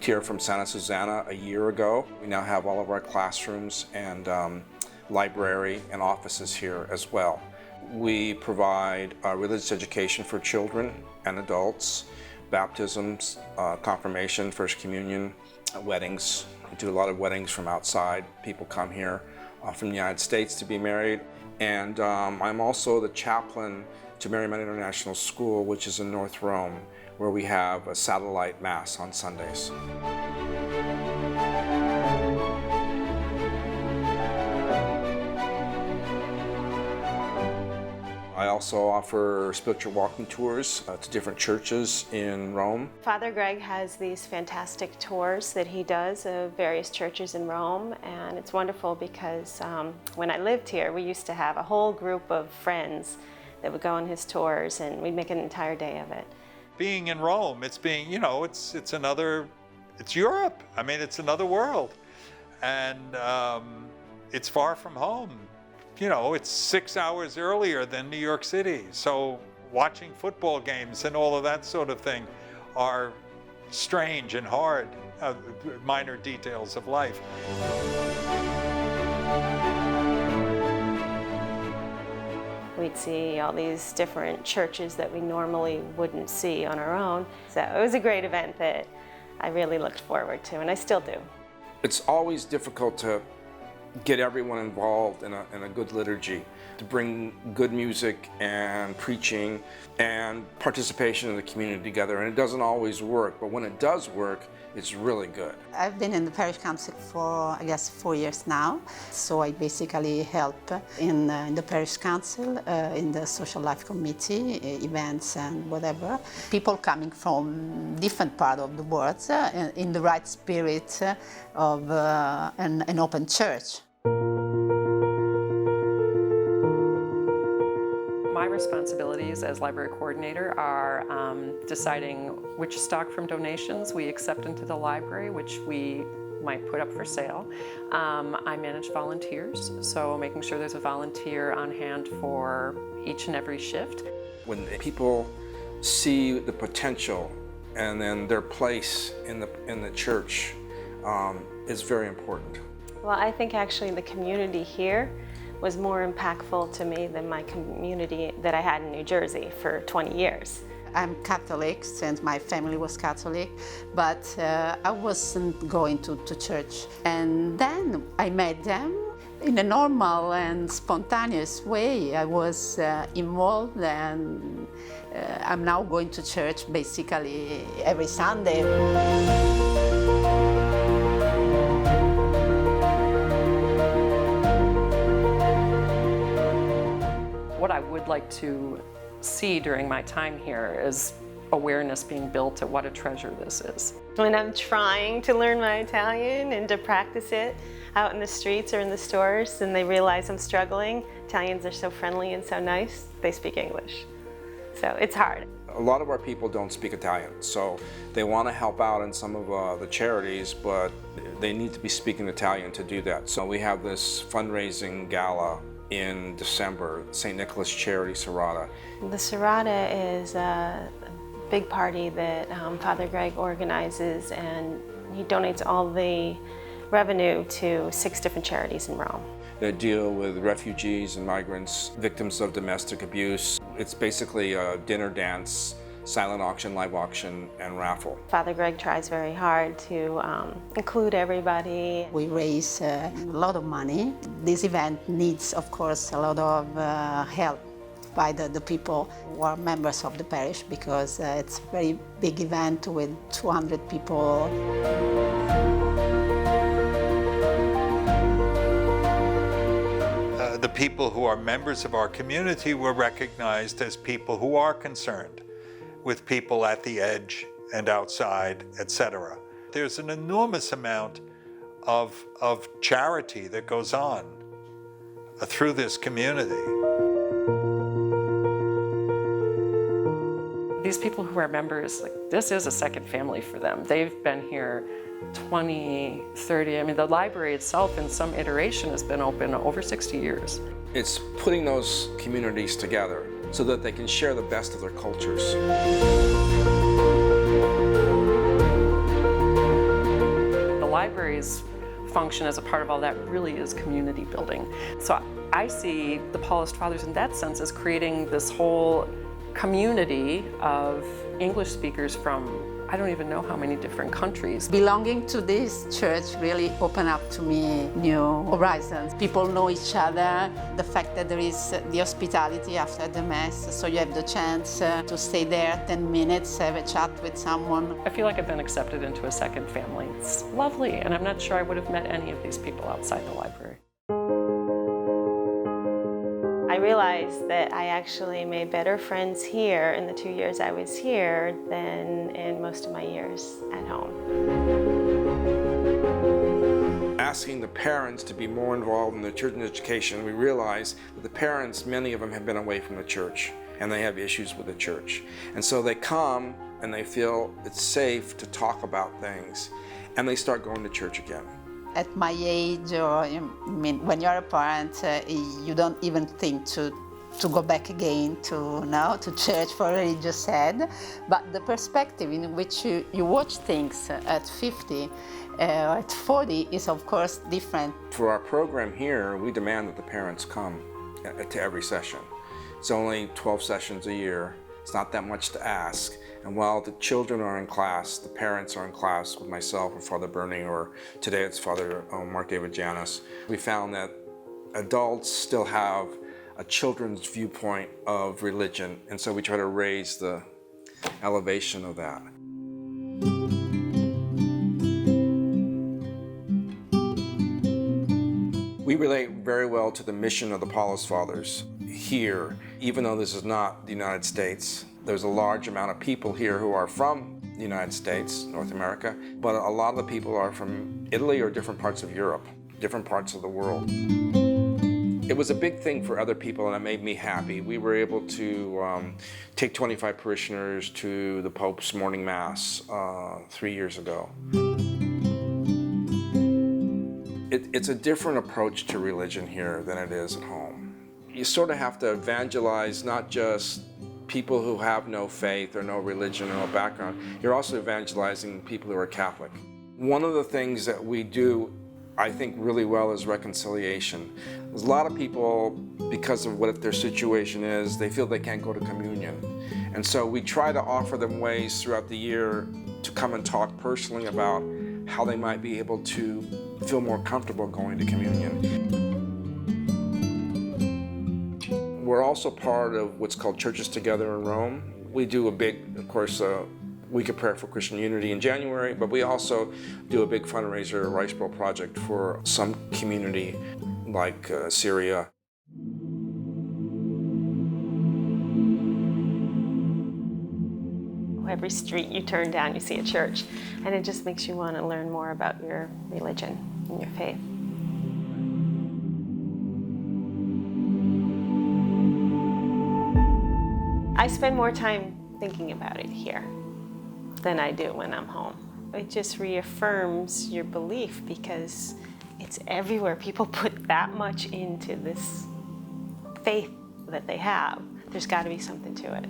moved here from Santa Susana a year ago. We now have all of our classrooms and library and offices here as well. We provide religious education for children and adults, baptisms, confirmation, First Communion, weddings. We do a lot of weddings from outside. People come here from the United States to be married. And I'm also the chaplain to Marymount International School, which is in North Rome, where we have a satellite mass on Sundays. I also offer spiritual walking tours to different churches in Rome. Father Greg has these fantastic tours that he does of various churches in Rome, and it's wonderful because when I lived here, we used to have a whole group of friends that would go on his tours, and we'd make an entire day of it. Being in Rome, it's being, it's Europe. I mean, it's another world, and it's far from home. It's 6 hours earlier than New York City. So watching football games and all of that sort of thing are strange and hard, minor details of life. We'd see all these different churches that we normally wouldn't see on our own. So it was a great event that I really looked forward to, and I still do. It's always difficult to get everyone involved in a good liturgy, to bring good music and preaching and participation in the community together. And it doesn't always work, but when it does work, it's really good. I've been in the parish council for, 4 years now. So I basically help in the parish council, in the social life committee, events and whatever. People coming from different parts of the world in the right spirit of an open church. My responsibilities as library coordinator are deciding which stock from donations we accept into the library, which we might put up for sale. I manage volunteers, so making sure there's a volunteer on hand for each and every shift. When people see the potential and then their place in the church is very important. Well, I think actually the community here was more impactful to me than my community that I had in New Jersey for 20 years. I'm Catholic since my family was Catholic, but I wasn't going to church. And then I met them in a normal and spontaneous way. I was involved, and I'm now going to church basically every Sunday. What I would like to see during my time here is awareness being built at what a treasure this is. When I'm trying to learn my Italian and to practice it out in the streets or in the stores and they realize I'm struggling, Italians are so friendly and so nice, they speak English. So it's hard. A lot of our people don't speak Italian, so they want to help out in some of the charities, but they need to be speaking Italian to do that. So we have this fundraising gala in December, St. Nicholas Charity Serata. The Serata is a big party that Father Greg organizes, and he donates all the revenue to 6 different charities in Rome. They deal with refugees and migrants, victims of domestic abuse. It's basically a dinner dance, silent auction, live auction, and raffle. Father Greg tries very hard to include everybody. We raise a lot of money. This event needs, of course, a lot of help by the people who are members of the parish, because it's a very big event with 200 people. The people who are members of our community were recognized as people who are concerned with people at the edge and outside, etc. There's an enormous amount of charity that goes on through this community. These people who are members, this is a second family for them. They've been here 20, 30, I mean, the library itself in some iteration has been open over 60 years. It's putting those communities together so that they can share the best of their cultures. library's function as a part of all that really is community building. So I see the Paulist Fathers in that sense as creating this whole community of English speakers from I don't even know how many different countries. Belonging to this church really opened up to me new horizons. People know each other, the fact that there is the hospitality after the Mass, so you have the chance to stay there 10 minutes, have a chat with someone. I feel like I've been accepted into a second family. It's lovely, and I'm not sure I would have met any of these people outside the library. I realized that I actually made better friends here in the 2 years I was here than in most of my years at home. Asking the parents to be more involved in the church education, we realized that the parents, many of them have been away from the church and they have issues with the church. And so they come and they feel it's safe to talk about things and they start going to church again. At my age, or when you're a parent, you don't even think to go back again to church for religious ed. But the perspective in which you watch things at 50 or at 40 is of course different. For our program here, we demand that the parents come to every session. It's only 12 sessions a year. It's not that much to ask. And while the children are in class, the parents are in class with myself or Father Bernie, or today it's Father Mark David Janis. We found that adults still have a children's viewpoint of religion, and so we try to raise the elevation of that. We relate very well to the mission of the Paulist Fathers here, even though this is not the United States. There's a large amount of people here who are from the United States, North America, but a lot of the people are from Italy or different parts of Europe, different parts of the world. It was a big thing for other people and it made me happy. We were able to take 25 parishioners to the Pope's morning Mass 3 years ago. It's a different approach to religion here than it is at home. You sort of have to evangelize not just people who have no faith or no religion or no background. You're also evangelizing people who are Catholic. One of the things that we do, I think, really well is reconciliation. There's a lot of people, because of what their situation is, they feel they can't go to communion. And so we try to offer them ways throughout the year to come and talk personally about how they might be able to feel more comfortable going to communion. We're also part of what's called Churches Together in Rome. We do a big, of course, Week of Prayer for Christian Unity in January, but we also do a big fundraiser, Rice Bowl Project, for some community like Syria. Every street you turn down, you see a church, and it just makes you want to learn more about your religion and your faith. I spend more time thinking about it here than I do when I'm home. It just reaffirms your belief because it's everywhere. People put that much into this faith that they have. There's got to be something to it.